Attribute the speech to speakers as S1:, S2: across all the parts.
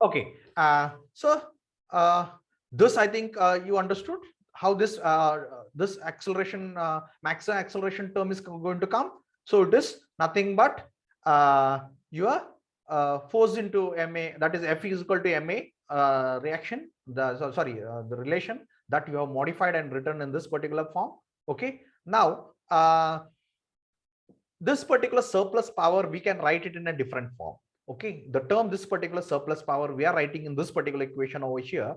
S1: Okay. This I think you understood how this this acceleration maximum acceleration term is going to come. So it is nothing but you are forced into ma, that is F is equal to ma reaction, the relation that you have modified and written in this particular form. Okay. Now this particular surplus power we can write it in a different form. Okay, the term this particular surplus power we are writing in this particular equation over here.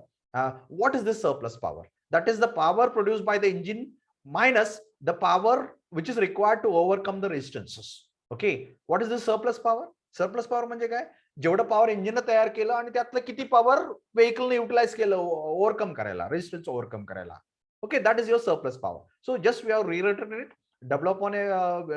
S1: What is this surplus power? That is the power produced by the engine minus the power which is required to overcome the resistances. Okay, what is this surplus power? Surplus power म्हणजे काय? जेवढं power engine तयार केलं आणि त्यातलं किती power व्हेकलने utilise केलं overcome करायला, रेजिस्टन्स ओव्हरकम करायला. Okay, that is your surplus power. So just we have rewritten it W upon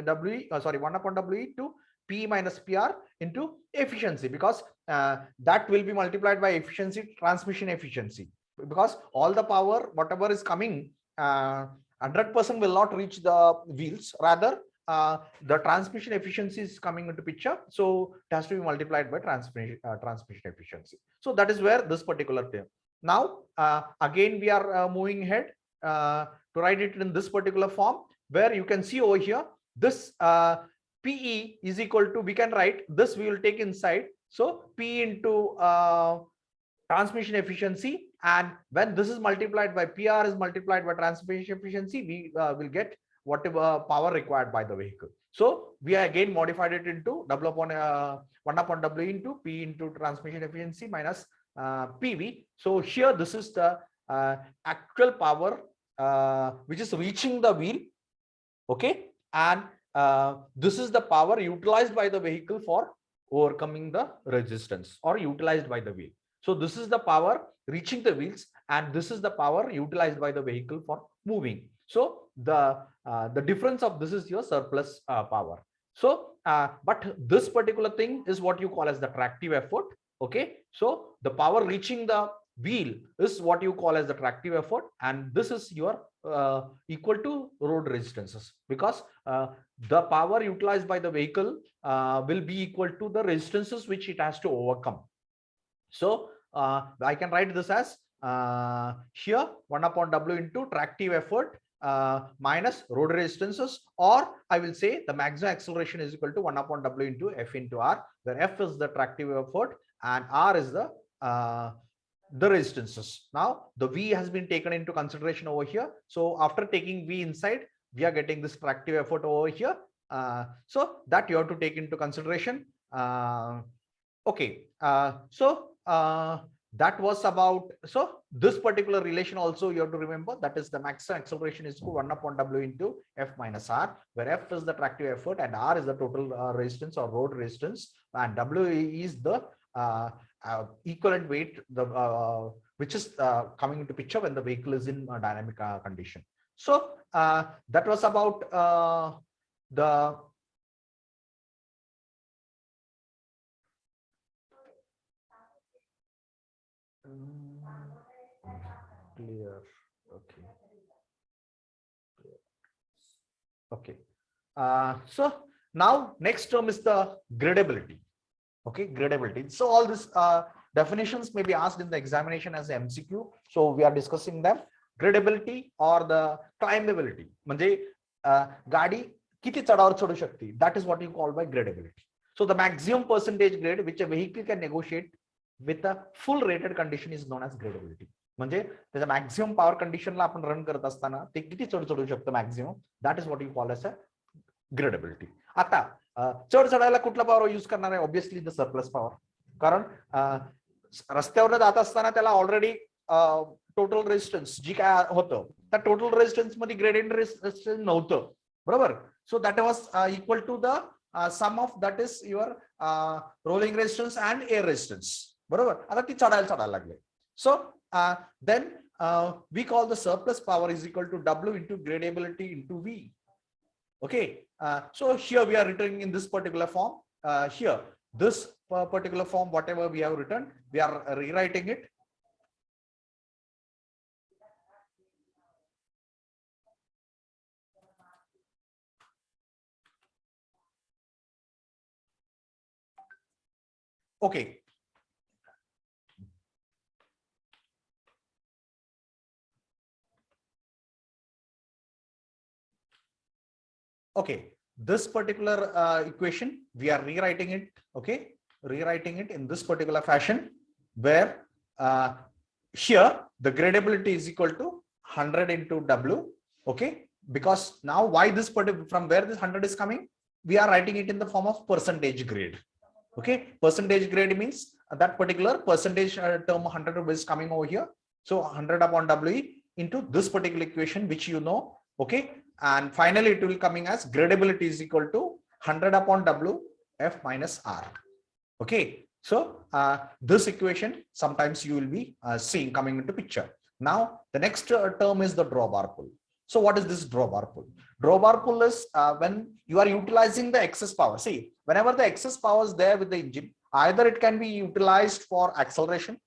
S1: W, 1 upon W to P minus PR into efficiency, because that will be multiplied by efficiency, transmission efficiency, because all the power whatever is coming 100% will not reach the wheels, rather the transmission efficiency is coming into picture, so it has to be multiplied by transmission efficiency. So that is where this particular term. Now again we are moving ahead to write it in this particular form, where you can see over here this PE is equal to, we can write this, we will take inside, so P into transmission efficiency, and when this is multiplied by PR is multiplied by transmission efficiency, we will get whatever power required by the vehicle. So we again modified it into W upon 1 upon W into P into transmission efficiency minus PV. So here this is the actual power which is reaching the wheel. Okay, and this is the power utilized by the vehicle for overcoming the resistance or utilized by the wheel. So this is the power reaching the wheels, and this is the power utilized by the vehicle for moving. So the difference of this is your surplus power. So but this particular thing is what you call as the tractive effort. Okay, so the power reaching the wheel is what you call as the tractive effort, and this is your equal to road resistances, because the power utilized by the vehicle will be equal to the resistances which it has to overcome. So I can write this as here 1 upon W into tractive effort minus road resistances, or I will say the maximum acceleration is equal to 1 upon W into F into R, where F is the tractive effort and R is the resistances. Now the V has been taken into consideration over here. So after taking V inside, we are getting this tractive effort over here. So that you have to take into consideration. Okay, so that was about, so this particular relation also you have to remember, that is the maximum acceleration is 1 upon W into F minus R, where F is the tractive effort and R is the total resistance or road resistance, and W is the equivalent weight, the which is coming into picture when the vehicle is in dynamic condition. So that was about the clear. Okay. Okay. So now next term is the gradability. Okay, gradability. So all these definitions may be asked in the examination as MCQ. So we are discussing them. Gradability or the climbability. म्हणजे गाडी किती चढावर चढू शकते. That is what you call by gradability. So the maximum percentage grade which a vehicle can negotiate with a full rated condition is known as gradability. म्हणजे त्याच्या maximum power कंडिशनला आपण run करत असताना ते किती चढू शकतं maximum, that is what you call as a gradeability. आता चढ चढायला कुठला पॉवर यूज करणार आहे? ऑब्विसली द सरप्लस पॉवर, कारण रस्त्यावर जात असताना त्याला ऑलरेडी टोटल रेजिस्टन्स जी काय होतं त्या टोटल रेजिस्टन्स मध्ये ग्रेडियंट रेजिस्टन्स नव्हतं, बरोबर. So that was equal to the sum of that is your rolling resistance and air resistance, बरोबर. आता ती चढायला लागले. सो then we call the surplus power is equal to W into gradability into V. Okay, so here we are written in this particular form. Here this particular form, whatever we have written, we are rewriting it. Okay. Okay, this particular equation, we are rewriting it, okay, rewriting it in this particular fashion, where here the gradability is equal to 100 into W, okay, because now why this particular, from where this 100 is coming, we are writing it in the form of percentage grade, okay. Percentage grade means that particular percentage term 100 is coming over here, so 100 upon W into this particular equation, which you know, okay, and finally it will coming as gradability is equal to 100 upon W F minus R, okay. So this equation sometimes you will be seeing coming into picture. Now the next term is the drawbar pull. So what is this drawbar pull? Drawbar pull is when you are utilizing the excess power. See, whenever the excess power is there with the engine, either it can be utilized for acceleration,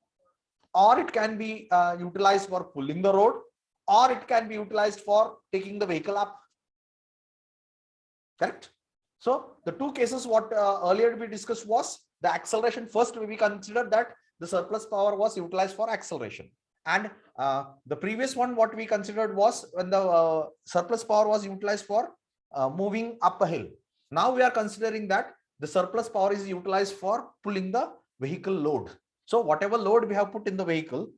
S1: or it can be utilized for pulling the road, or it can be utilized for taking the vehicle up. Correct? So the two cases what earlier we discussed was the acceleration. First we considered that the surplus power was utilized for acceleration, and the previous one what we considered was when the surplus power was utilized for moving up a hill. Now we are considering that the surplus power is utilized for pulling the vehicle load. So whatever load we have put in the vehicle,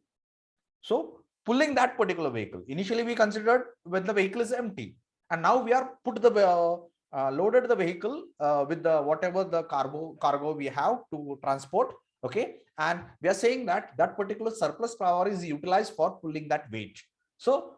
S1: so pulling that particular vehicle, initially we considered when the vehicle is empty, and now we are put the loaded the vehicle with the whatever the cargo we have to transport, okay, and we are saying that that particular surplus power is utilized for pulling that weight. So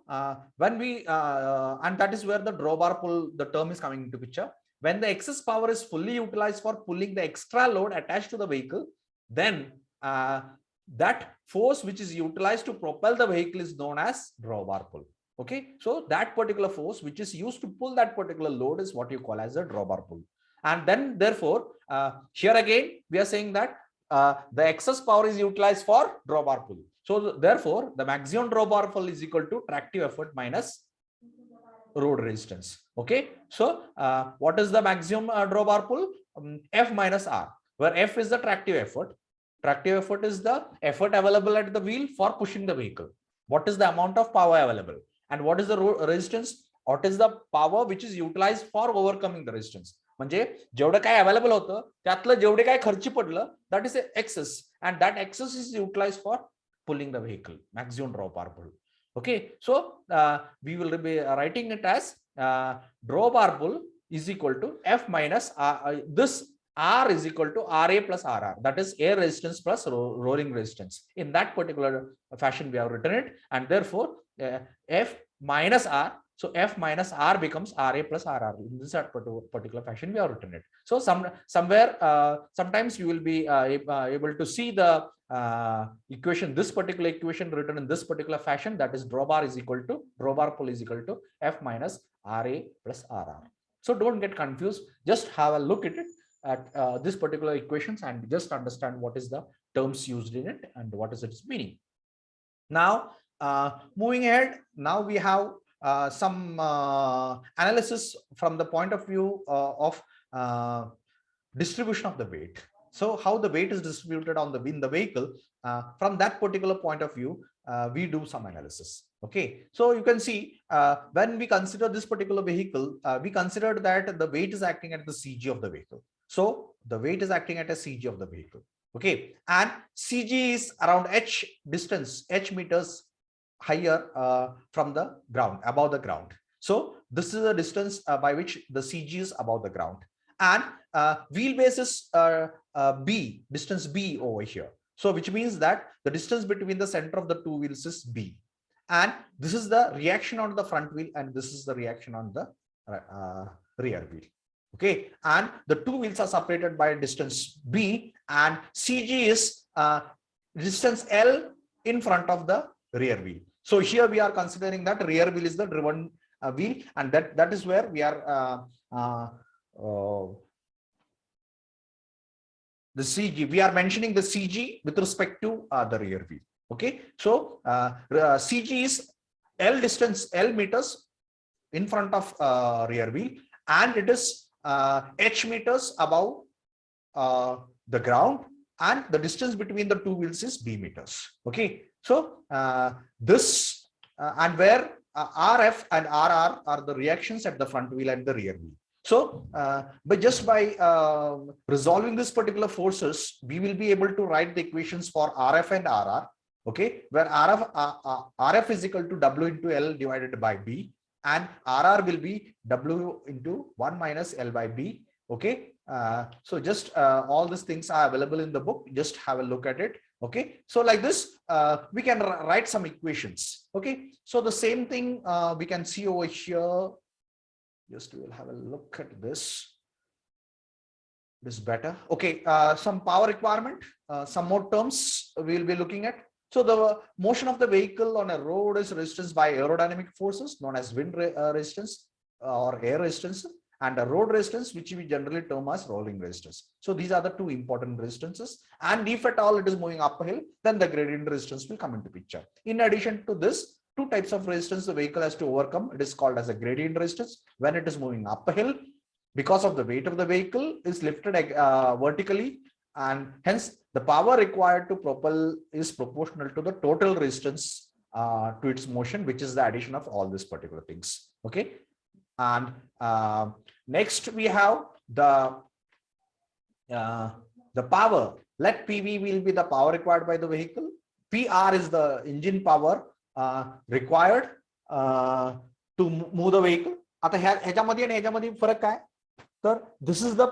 S1: when we and that is where the drawbar pull, the term is coming into picture. When the excess power is fully utilized for pulling the extra load attached to the vehicle, then that force which is utilized to propel the vehicle is known as drawbar pull. Okay, so that particular force which is used to pull that particular load is what you call as a drawbar pull. And then therefore here again we are saying that the excess power is utilized for drawbar pull. So therefore the maximum drawbar pull is equal to tractive effort minus road resistance. Okay, so what is the maximum drawbar pull? F minus R, where F is the tractive effort. Tractive effort is the effort available at the wheel for pushing the vehicle. What is the amount of power available? And what is the resistance? What is the power which is utilized for overcoming the resistance? म्हणजे जेवढं काय available होतं त्यातलं जेवढे काय खर्ची पडलं, that is excess, and that excess is utilized for pulling the vehicle, maximum drawbar pull. Okay, so we will be writing it as drawbar pull is equal to F minus this R is equal to RA plus RR, that is air resistance plus rolling resistance. In that particular fashion we have written it, and therefore F minus R, so F minus R becomes RA plus RR. In this particular fashion we have written it. So somewhere sometimes you will be able to see the equation, this particular equation written in this particular fashion, that is drawbar pull is equal to F minus RA plus RR. So don't get confused, just have a look at it at this particular equations and just understand what is the terms used in it and what is its meaning. Now moving ahead, now we have some analysis from the point of view of distribution of the weight. So how the weight is distributed on in the vehicle, from that particular point of view we do some analysis. Okay, so you can see when we consider this particular vehicle, we considered that the weight is acting at the CG of the vehicle. So the weight is acting at a CG of the vehicle. Okay, and CG is around h distance, h meters higher from the ground, above the ground. So this is the distance by which the CG is above the ground, and wheelbase is B, distance B over here. So which means that the distance between the center of the two wheels is B, and this is the reaction on the front wheel, and this is the reaction on the rear wheel. Okay, and the two wheels are separated by distance B, and CG is distance L in front of the rear wheel. So here we are considering that rear wheel is the driven wheel, and that is where we are the CG, we are mentioning the CG with respect to the rear wheel. Okay, so CG is L distance, L meters in front of rear wheel, and it is H meters above the ground, and the distance between the two wheels is b meters. Okay, so this and where RF and RR are the reactions at the front wheel and the rear wheel. So but just by resolving this particular forces, we will be able to write the equations for RF and RR. Okay, where RF is equal to W into L divided by B, and RR will be W into 1 minus L by B. Okay, so just all these things are available in the book. Just have a look at it. Okay, so like this, we can write some equations. Okay, so the same thing we can see over here. Just we'll have a look at this. This better. Okay, some power requirement, some more terms we'll be looking at. So the motion of the vehicle on a road is resistance by aerodynamic forces known as wind resistance or air resistance, and a road resistance, which we generally term as rolling resistance. So these are the two important resistances. And if at all it is moving uphill, then the gradient resistance will come into picture. In addition to this, two types of resistance the vehicle has to overcome. It is called as a gradient resistance when it is moving uphill, because of the weight of the vehicle is lifted vertically, and hence the power required to propel is proportional to the total resistance to its motion, which is the addition of all these particular things. Okay, and next we have the power. Let PV will be the power required by the vehicle. PR is the engine power required to move the vehicle. आता ह्याच्यामध्ये आणि ह्याच्यामध्ये फरक काय? तर this is the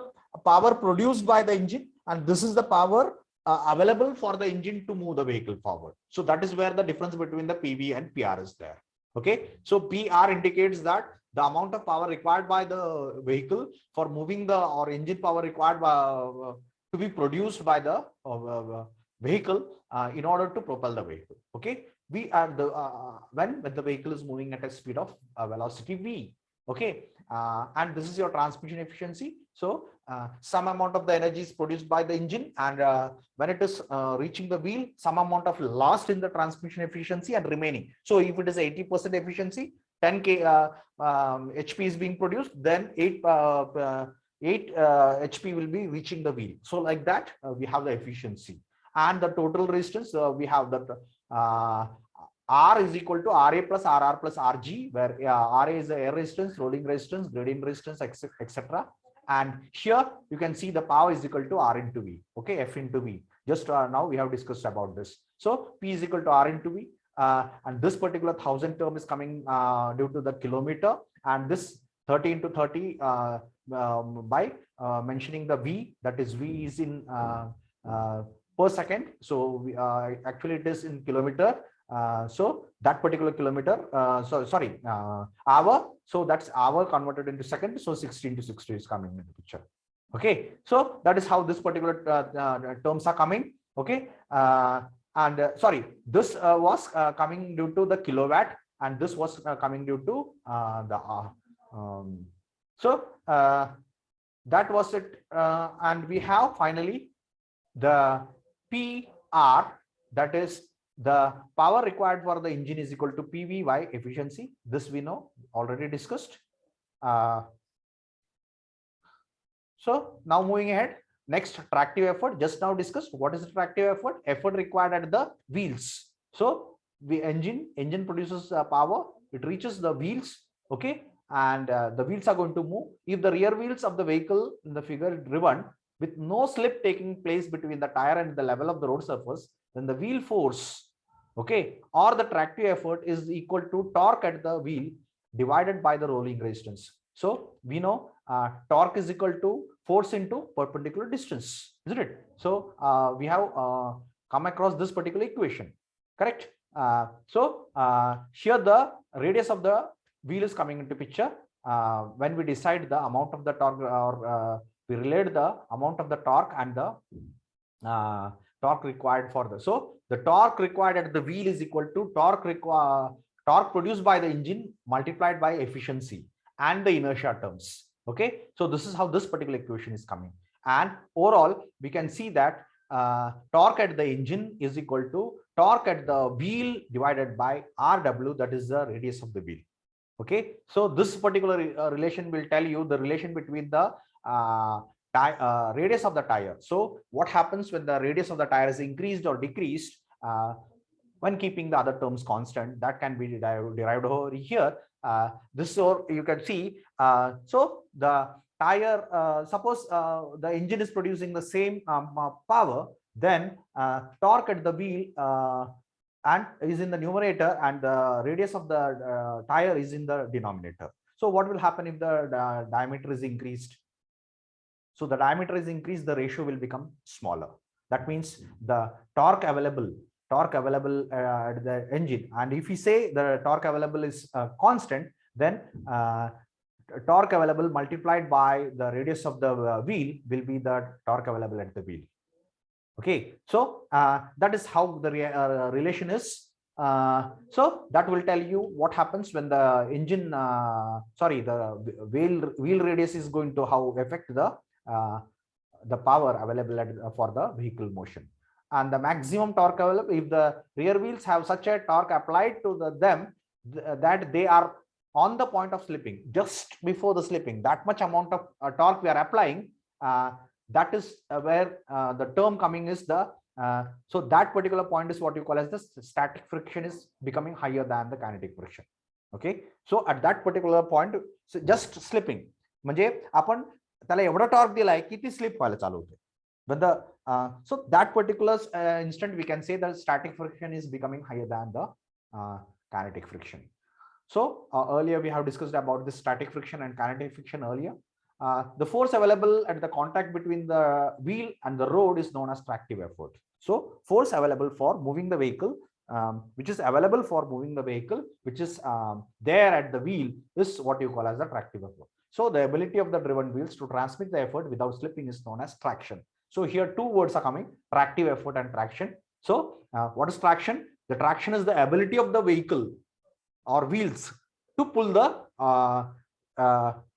S1: power produced by the engine, and this is the power available for the engine to move the vehicle forward. So that is where the difference between the PV and PR is there. Okay, so PR indicates that the amount of power required by the vehicle for moving the or engine power required by, to be produced by the vehicle in order to propel the vehicle. Okay, we are the when the vehicle is moving at a speed of velocity v. Okay, and this is your transmission efficiency. So some amount of the energy is produced by the engine, and when it is reaching the wheel, some amount of lost in the transmission efficiency and remaining. So if it is 80% efficiency, 10 HP is being produced, then 8 HP will be reaching the wheel. So like that, we have the efficiency, and the total resistance we have that R is equal to RA plus RR plus RG, where RA is the air resistance, rolling resistance, gradient resistance, etc. And here you can see the power is equal to R into V. Okay, F into V. Just now we have discussed about this. So P is equal to R into V, and this particular 1000 term is coming due to the kilometer, and this 30 into 30 by mentioning the V, that is V is in per second. So actually it is in kilometer. So that particular kilometer, hour, so that's hour converted into second. So 16 to 60 is coming in the picture. Okay, so that is how this particular terms are coming. Okay, and sorry, this was coming due to the kilowatt, and this was coming due to the so that was it, and we have finally the PR, that is the power required for the engine is equal to PV by efficiency. This we know, already discussed. So now moving ahead, next, tractive effort, just now discussed. What is the tractive effort? Effort required at the wheels. So the engine produces power, it reaches the wheels. Okay, and the wheels are going to move. If the rear wheels of the vehicle in the figure driven with no slip taking place between the tire and the level of the road surface, then the wheel force, okay, or the tractive effort is equal to torque at the wheel divided by the rolling resistance. So we know torque is equal to force into perpendicular distance, isn't it? So we have come across this particular equation, correct? So here the radius of the wheel is coming into picture when we decide the amount of the torque, or we relate the amount of the torque and the torque required for the, so the torque required at the wheel is equal to torque produced by the engine multiplied by efficiency and the inertia terms. Okay, so this is how this particular equation is coming, and overall we can see that torque at the engine is equal to torque at the wheel divided by RW, that is the radius of the wheel. Okay, so this particular relation will tell you the relation between the radius of the tire. So what happens when the radius of the tire is increased or decreased when keeping the other terms constant? That can be derived over here. This, or you can see, so the tire, suppose the engine is producing the same power, then torque at the wheel and is in the numerator, and the radius of the tire is in the denominator. So what will happen if the diameter is increased? So the diameter is increased, the ratio will become smaller. That means the torque available at the engine, and if we say the torque available is constant, then torque available multiplied by the radius of the wheel will be the torque available at the wheel. Okay, so that is how the relation is. So that will tell you what happens when the engine, the wheel radius is going to how affect the power available for the vehicle motion. And the maximum torque available, if the rear wheels have such a torque applied to them that they are on the point of slipping, just before the slipping, that much amount of torque we are applying, that is where the term coming is the so that particular point is what you call as the static friction is becoming higher than the kinetic friction. Okay, so at that particular point, so just slipping म्हणजे आपण त्याला एवढा torque दिलाय की ती slip व्हायला चालू होते. But the so that particular instant we can say that static friction is becoming higher than the kinetic friction. So earlier we have discussed about this static friction and kinetic friction earlier. The force available at the contact between the wheel and the road is known as tractive effort. So force available for moving the vehicle, which is available for moving the vehicle, which is there at the wheel, is what you call as the tractive effort. So the ability of the driven wheels to transmit the effort without slipping is known as traction. So here two words are coming, tractive effort and traction. So what is traction? The traction is the ability of the vehicle or wheels to pull the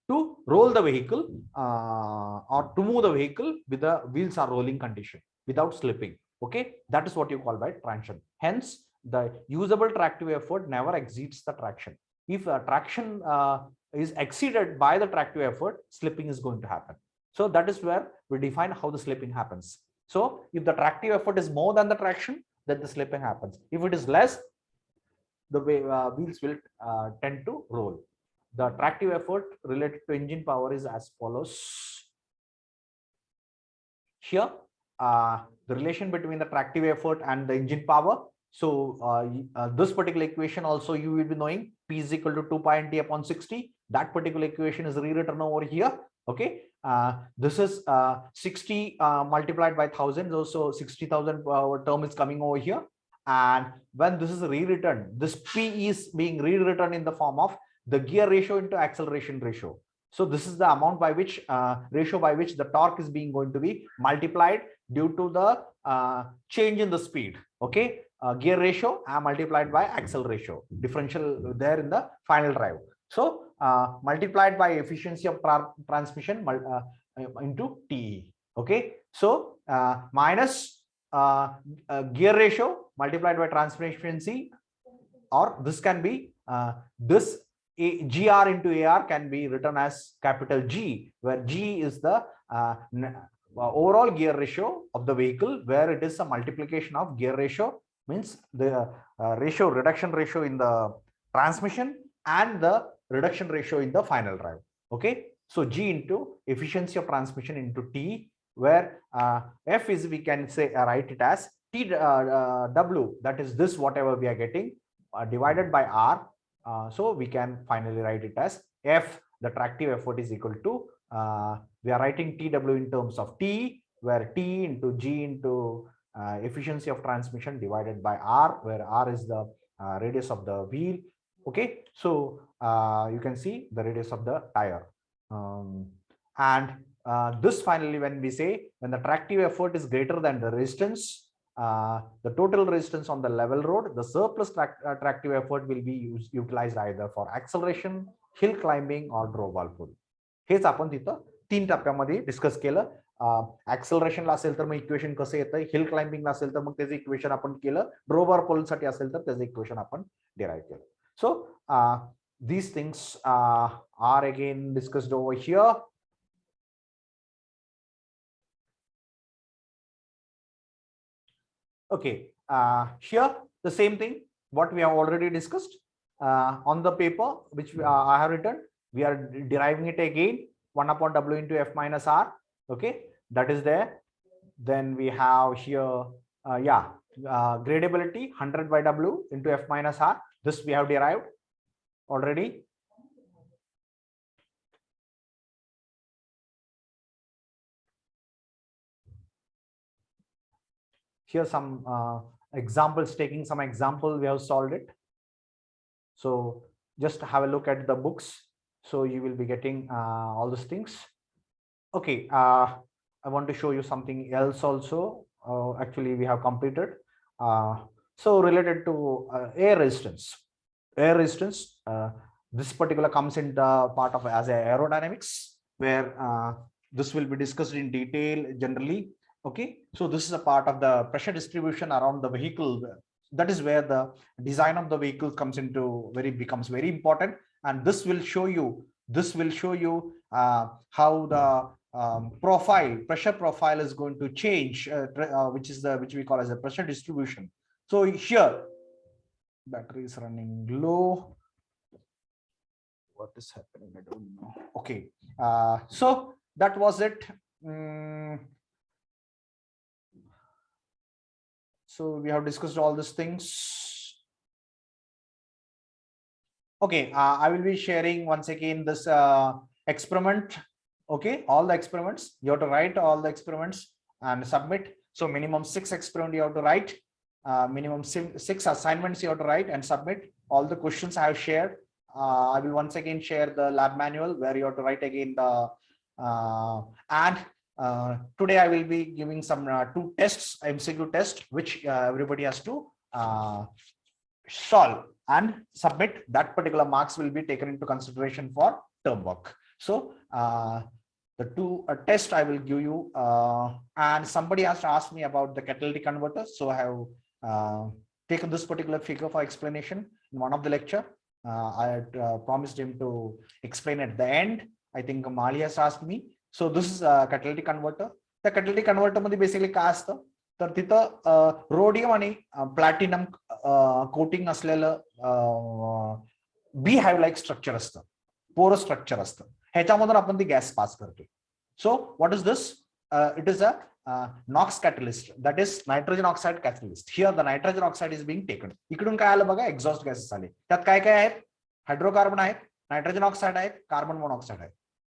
S1: to roll the vehicle or to move the vehicle with the wheels are rolling condition without slipping. Okay, that is what you call by traction. Hence the usable tractive effort never exceeds the traction. If traction is exceeded by the tractive effort, slipping is going to happen. So that is where we define how the slipping happens. So if the tractive effort is more than the traction, then the slipping happens. If it is less, the wheels will tend to roll. The tractive effort related to engine power is as follows. Here, the relation between the tractive effort and the engine power. So this particular equation also you will be knowing, P is equal to 2 pi N T upon 60. That particular equation is rewritten over here. Okay, this is 60 multiplied by 1000. So 60,000 term is coming over here. And when this is rewritten, this P is being rewritten in the form of the gear ratio into acceleration ratio. So this is the amount by which ratio by which the torque is being going to be multiplied due to the change in the speed. Okay, gear ratio multiplied by axle ratio, differential there in the final drive. So multiplied by efficiency of transmission into TE. Okay, so minus gear ratio multiplied by transmission efficiency, or this can be this GR into AR can be written as capital G, where G is the overall gear ratio of the vehicle, where it is a multiplication of gear ratio, means the reduction ratio in the transmission and the reduction ratio in the final drive. Okay, so G into efficiency of transmission into T, where F is, we can say write it as W, that is this whatever we are getting divided by R. So we can finally write it as F, the tractive effort, is equal to we are writing TW in terms of T, where T into G into efficiency of transmission divided by R, where R is the radius of the wheel. Okay, so you can see the radius of the tire, and this finally, when we say when the tractive effort is greater than the resistance, the total resistance on the level road, the surplus tractive effort will be utilized either for acceleration, hill climbing, or drawbar pull. हेच आपण तिथं 3 टप्प्यामध्ये discuss केलं. ऍक्सेलरेशनला असेल तर मग equation कसं येतं, हिल क्लाइम्बिंगला असेल तर मग त्याचं इक्वेशन आपण केलं, ड्रॉबार पुल साठी असेल तर त्याचं इक्वेशन आपण डिराइव्ह केलं. सो these things are again discussed over here. Okay, here the same thing what we have already discussed on the paper which I have written. We are deriving it again, 1 upon W into F minus R. Okay, that is there. Then we have here, gradability 100 by W into F minus R. This we have derived already. Here some examples, taking some example, we have solved it. So just have a look at the books. So you will be getting all these things. Okay, I want to show you something else also. Actually, we have completed. So related to air resistance. Air resistance, this particular comes in the part of as a aerodynamics, where this will be discussed in detail generally. Okay, so this is a part of the pressure distribution around the vehicle. That is where the design of the vehicle comes into becomes very important, and this will show you how the pressure profile is going to change, which we call as a pressure distribution. So here, battery is running low. What is happening? I don't know. Okay, so that was it. So we have discussed all these things. Okay, I will be sharing once again this experiment. Okay, all the experiments, you have to write all the experiments and submit. So minimum 6 experiments you have to write, minimum 6 assignments you have to write and submit. All the questions I have shared. I will once again share the lab manual where you have to write again the today I will be giving some 2 tests, MCQ test, which everybody has to solve and submit. That particular marks will be taken into consideration for term work. So the 2 tests I will give you, and somebody has asked me about the catalytic converter. So I have taken this particular figure for explanation in one of the lecture. I had promised him to explain at the end. I think Mali has asked me. So this is a catalytic converter. The catalytic converter मध्ये basically काय असतं तर तिथं rhodium आणि platinum coating असलेलं B hive like structure असतं, porous structure असतं. ह्याच्यामधून आपण ती गॅस पास करतोय. So what is this? It is a NOx catalyst, that is nitrogen oxide catalyst. Here the nitrogen oxide is being taken. इकडून काय आलं बघा, एक्झॉस्ट गॅसेस आले. त्यात काय काय आहेत? हायड्रोकार्बन आहेत, नायट्रोजन ऑक्साईड आहेत, कार्बन मोनॉक्साईड आहेत.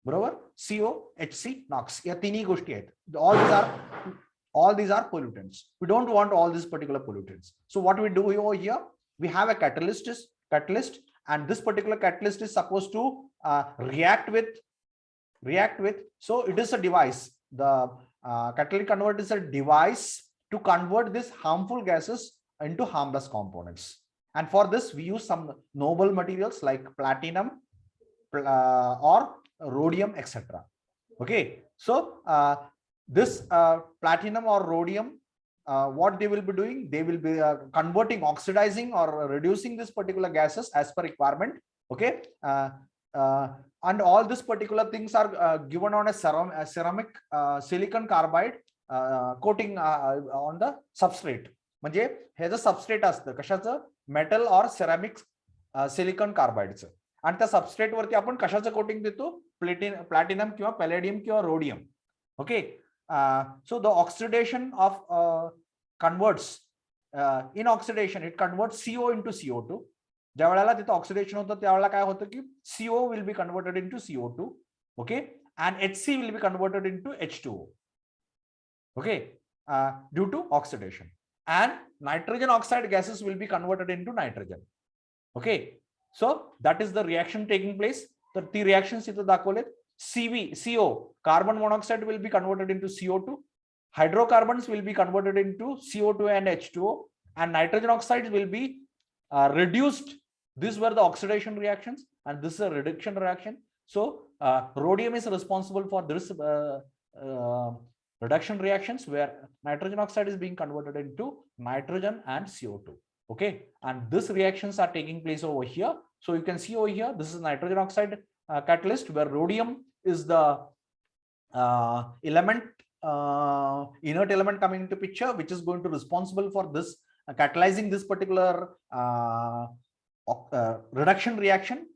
S1: बरोबर? CO, HC, NOx या तिन्ही गोष्टी आहेत. all these are pollutants. We don't want all these particular pollutants. So what we do over here, we have a catalyst, and this particular catalyst is supposed to react with. So it is a device. The catalytic converter is a device to convert these harmful gases into harmless components. And for this, we use some noble materials like platinum or rhodium, etc. Okay, so this platinum or rhodium, what they will be doing, they will be converting, oxidizing or reducing this particular gases as per requirement. Okay, and all these particular things are given on a ceramic silicon carbide coating on the substrate. म्हणजे हे जे substrate असतं कशाचं, metal और ceramic silicon कार्बाइडचं, आणि त्या substrate वरती आपण कशाचं coating देतो, प्लॅटिनम किंवा पॅलेडियम किंवा rhodium. Okay, so the oxidation of converts in oxidation, it converts CO into CO2. ज्या वेळेला तिथे ऑक्सिडेशन होतं त्यावेळेला काय होतं की CO will be converted into CO2, okay, and HC will be converted into H2O, okay, due to oxidation, and nitrogen oxide gases will be converted into nitrogen. Okay, so that is the reaction taking place. तर ती reactions इथे दाखवलेत. CO, carbon monoxide will be converted into CO2, hydrocarbons will be converted into CO2 and H2O, and nitrogen oxides will be reduced. These were the oxidation reactions, and this is a reduction reaction. So rhodium is responsible for this reduction reactions where nitrogen oxide is being converted into nitrogen and CO2. Okay, and these reactions are taking place over here. So you can see over here, this is nitrogen oxide catalyst where rhodium is the element inert element coming into picture, which is going to responsible for this catalyzing this particular reduction reaction,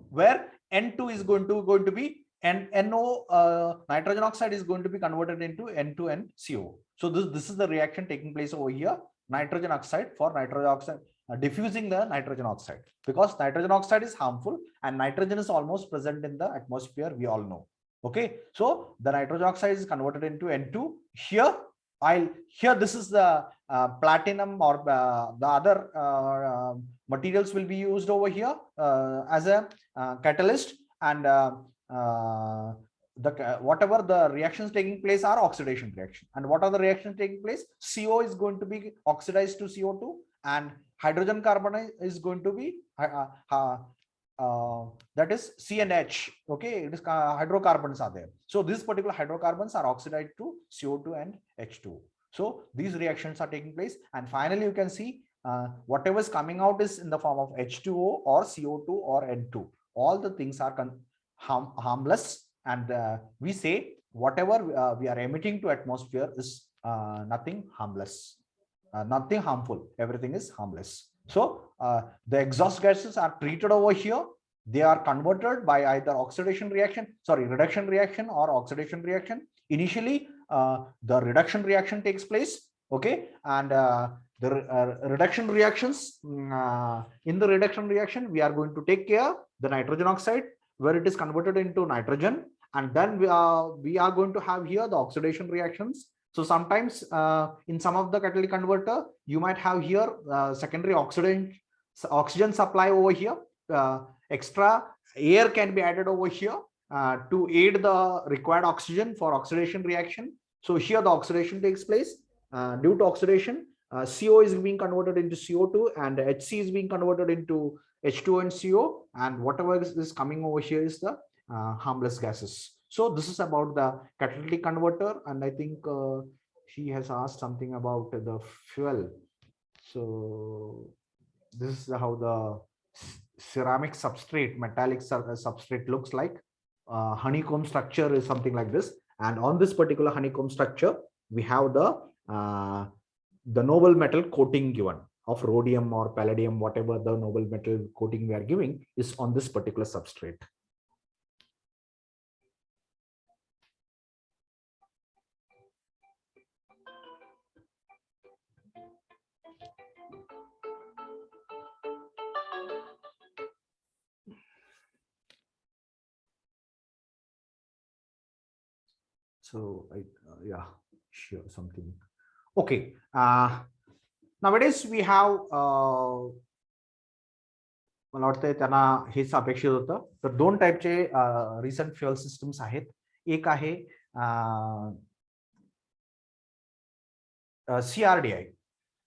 S1: where N2 is going to be, and NO nitrogen oxide is going to be converted into N2 CO. So this is the reaction taking place over here. Nitrogen oxide for nitrogen oxide, diffusing the nitrogen oxide, because nitrogen oxide is harmful and nitrogen is almost present in the atmosphere, we all know. Okay, so the nitrogen oxide is converted into N2 here. Here this is the platinum or the other materials will be used over here as a catalyst, and whatever the reactions taking place are oxidation reaction. And what are the reactions taking place? CO is going to be oxidized to CO2, and hydrogen carbon is going to be that is C and H. Okay, it is hydrocarbons are there. So these particular hydrocarbons are oxidized to CO2 and H2. So these reactions are taking place, and finally you can see whatever is coming out is in the form of H2O or CO2 or N2. All the things are harmless, and we say whatever we are emitting to atmosphere is nothing harmless, nothing harmful. Everything is harmless. So the exhaust gases are treated over here. They are converted by either reduction reaction or oxidation reaction. Initially, the reduction reaction takes place. Okay, and the reduction reactions, in the reduction reaction, we are going to take care the nitrogen oxide, where it is converted into nitrogen, and then we are going to have here the oxidation reactions. So sometimes in some of the catalytic converter, you might have here secondary oxygen supply over here. Extra air can be added over here to aid the required oxygen for oxidation reaction. So here the oxidation takes place. Due to oxidation, CO is being converted into CO2, and HC is being converted into H2 and CO, and whatever is coming over here is the harmless gases. So this is about the catalytic converter, and I think she has asked something about the fuel. So this is how the ceramic substrate, metallic substrate looks like. Honeycomb structure is something like this, and on this particular honeycomb structure, we have the noble metal coating given of rhodium or palladium, whatever the noble metal coating we are giving is on this particular substrate. So yeah, sure, something. Okay. Nowadays we have मला वाटतं त्यांना हेच अपेक्षित होतं. तर दोन टाईपचे recent fuel systems आहेत. एक आहे CRDI,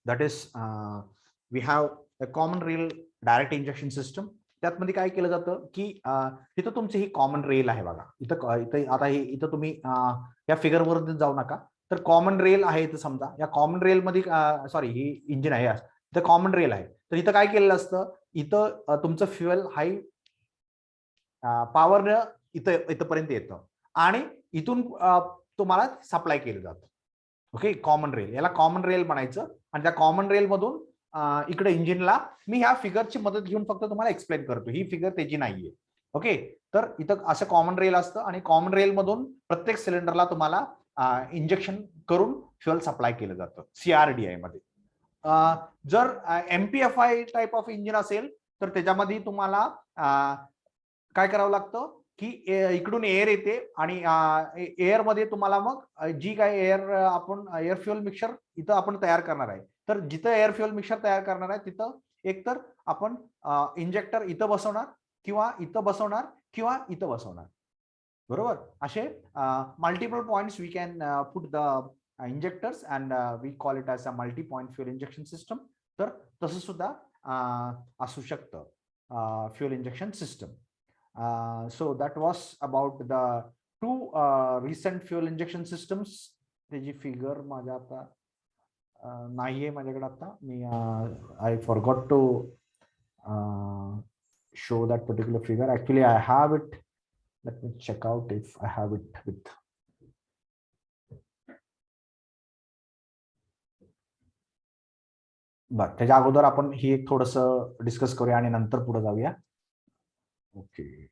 S1: that is we have a common rail direct injection system. त्यातमध्ये काय केलं जातं की इथं तुमची ही कॉमन रेल आहे बघा. इथं आता इथं तुम्ही या फिगर वर जाऊ नका. तर कॉमन रेल आहे इथं समजा. या कॉमन रेल मध्ये सॉरी ही इंजिन आहे, इथं कॉमन रेल आहे. तर इथं काय केलेलं असतं, इथं तुमचं फ्युएल हाई पॉवर इथपर्यंत येतं आणि इथून तुम्हाला सप्लाय केलं जातं. ओके, कॉमन रेल, याला कॉमन रेल म्हणायचं. आणि त्या कॉमन रेल मधून इकडे इंजिनला मी ह्या फिगरची मदत घेऊन फक्त तुम्हाला एक्सप्लेन करतो. ही फिगर त्याची नाहीये. ओके, तर इथं असं कॉमन रेल असतं आणि कॉमन रेल मधून प्रत्येक सिलेंडरला तुम्हाला इंजेक्शन करून फ्युएल सप्लाय केलं जातं CRDI मध्ये. जर MPFI टाइप ऑफ इंजिन असेल तर त्याच्यामध्ये तुम्हाला काय करावं लागतं की इकडून एअर येते आणि एअर मध्ये तुम्हाला मग जी काय एअर फ्युएल मिक्सचर इथं आपण तयार करणार आहे. तर जिथं एअर फ्युएल मिक्सचर तयार करणार आहे तिथं एकतर आपण इंजेक्टर इथं बसवणार किंवा इथं बसवणार किंवा इथं बसवणार. बरोबर, असे multiple points we can put the injectors and we call it as a multi point fuel injection system. तर तसं सुद्धा असू शकतं fuel injection system. So that was about the two recent fuel injection systems. त्याची figure माझ्या आता नाहीये माझ्याकडे आता. मी I forgot to show that particular figure. Actually I have it. Let me check out if I have it with. बरं, त्याच्या अगोदर आपण ही एक थोडस डिस्कस करूया आणि नंतर पुढे जाऊया. ओके.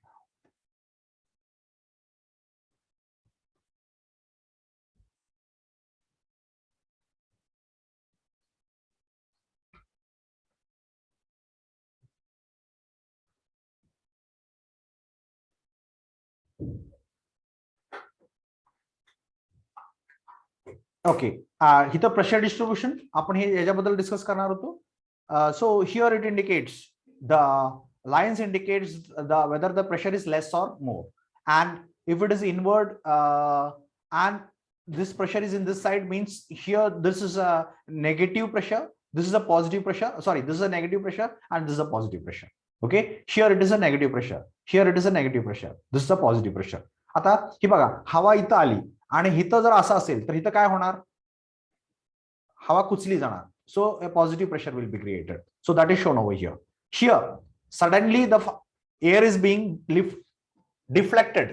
S1: ओके, इथं प्रेशर डिस्ट्रीब्युशन आपण हे याच्याबद्दल डिस्कस करणार होतो. So here it indicates the lines indicates the whether the pressure is less or more, and if it is inward and this pressure is in this side, means here this is a negative pressure, this is a positive pressure, sorry, this is a negative pressure and this is a positive pressure. Okay, here it is a negative pressure, here it is a negative pressure, this is a positive pressure. आता ही बघा, हवा इथं आली आणि इथं जर असं असेल तर इथं काय होणार, हवा कुचली जाणार. सो a positive pressure will be created, so that is shown over here. Here suddenly the air is being deflected,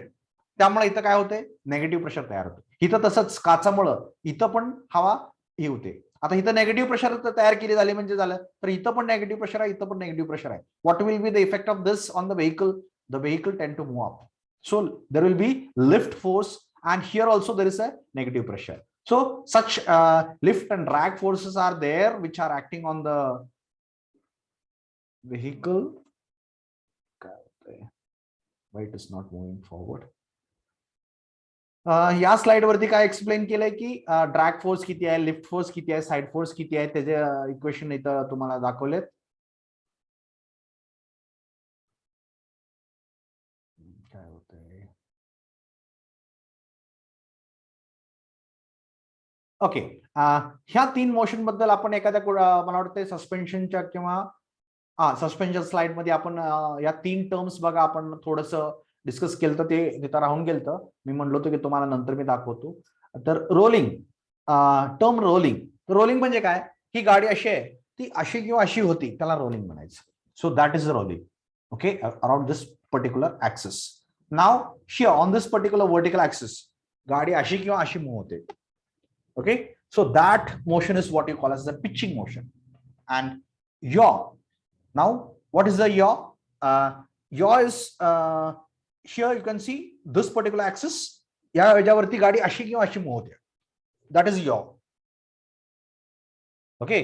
S1: त्यामुळे इथं काय होते, नेगेटिव्ह प्रेशर तयार होते. इथं तसंच काचामुळं इथं पण हवा ही होते. आता इथं नेगेटिव्ह प्रेशर तयार केली झाली म्हणजे झालं, तर इथं पण नेगेटिव्ह प्रेशर आहे, इथं पण नेगेटिव्ह प्रेशर आहे. What will be the effect of this on the vehicle? The vehicle tend to move up, so there will be lift force, and here also there is a negative pressure. So such lift and drag forces are there which are acting on the vehicle. Why it is not moving forward? या slide वरती काय explain केलंय की drag force किती आहे, lift force किती आहे, side force किती आहे, त्याचे इक्वेशन इथं तुम्हाला दाखवलेत. काय होतंय, ओके. ह्या तीन मोशन बद्दल आपण एखाद्या मला वाटतं सस्पेन्शनच्या किंवा सस्पेन्शन स्लाइड मध्ये आपण या तीन टर्म्स बघा आपण थोडस डिस्कस केलं, तर ते तिथं राहून गेलं. मी म्हणलो होतो की तुम्हाला नंतर मी दाखवतो. तर रोलिंग, टर्म रोलिंग, रोलिंग म्हणजे काय, ही गाडी अशी आहे, ती अशी किंवा अशी होती, त्याला रोलिंग म्हणायचं. So that is rolling. Okay, around this particular axis. Now here on this particular vertical axis गाडी अशी किंवा अशी मूव्ह होते. Okay, so that motion is what you call as the pitching motion. And yaw, now what is the yaw? Yaw is here you can see this particular axis, या याच्यावरती गाडी अशी किंवा अशी मूव्ह होते, that is yaw. ओके,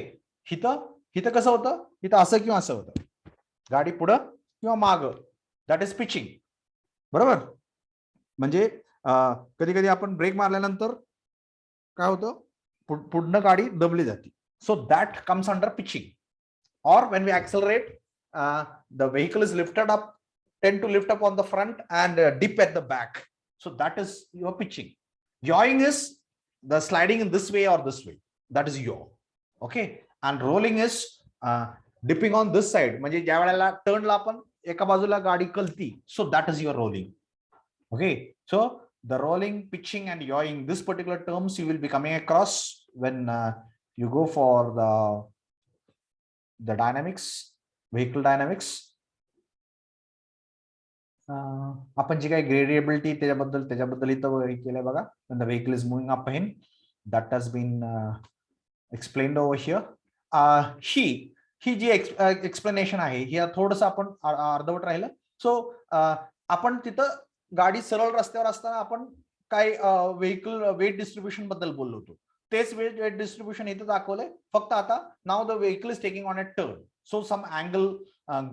S1: इथं इथं कसं होतं, इथं असं किंवा असं होतं, गाडी पुढं किंवा मागं, दॅट इज पिचिंग. बरोबर, म्हणजे कधी कधी आपण ब्रेक मारल्यानंतर काय होतं, पुढनं गाडी दबली जाते. So that comes under pitching. और when we accelerate, the vehicle is lifted up, tend to lift up on the front and dip at the back. So that is your pitching. Yawing is the sliding in this way or this way, that is yaw. Okay, and rolling is dipping on this side, म्हणजे ज्या वेळेला टर्नला आपण एका बाजूला गाडी कलती, so that is your rolling. Okay, so the rolling, pitching and yawing, this particular terms you will be coming across when you go for the dynamics, vehicle dynamics. आपण जी काही ग्रेडिएबिलिटी त्याच्याबद्दल इथं केलंय बघा, when the vehicle is moving up ahead, that has been explained over here. ही जी explanation आहे, ही थोडंसं आपण अर्धवट राहिलं. सो आपण तिथं गाडी सरळ रस्त्यावर असताना आपण काय व्हेकल वेट डिस्ट्रीब्युशन बद्दल बोललो होतो, तेच वेट डिस्ट्रीब्युशन इथं दाखवलंय. फक्त आता now the vehicle is taking on a turn, so some angle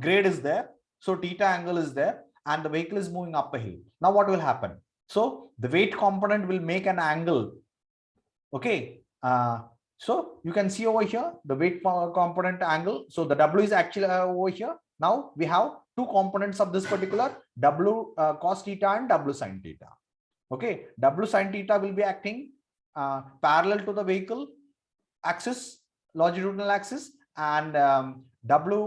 S1: grade is there, so theta angle is there and the vehicle is moving up a hill. Now what will happen? So the weight component will make an angle. Okay, so you can see over here the weight component angle. So the W is actually over here. Now we have two components of this particular, W cos theta and W sin theta. Okay, W sin theta will be acting parallel to the vehicle axis, longitudinal axis, and W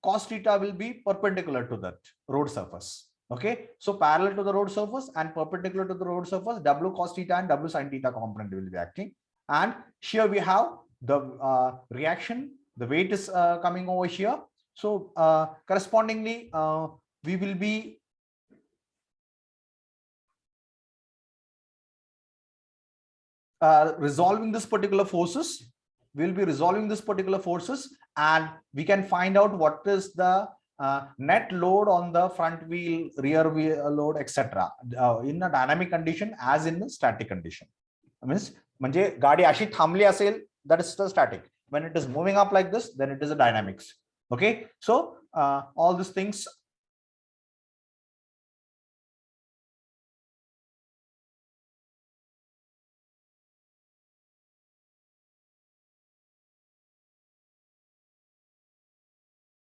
S1: cos theta will be perpendicular to that road surface. Okay, so parallel to the road surface and perpendicular to the road surface, W cos theta and W sin theta component will be acting. And here we have the reaction, the weight is coming over here. So correspondingly we will be resolving this particular forces. we'll be resolving this particular forces, and we can find out what is the net load on the front wheel, rear wheel load, etc. In a dynamic condition as in a static condition. Means म्हणजे गाडी अशी थांबली असेल, that is the static. When it is moving up like this, then it is a dynamics. Okay, so all these things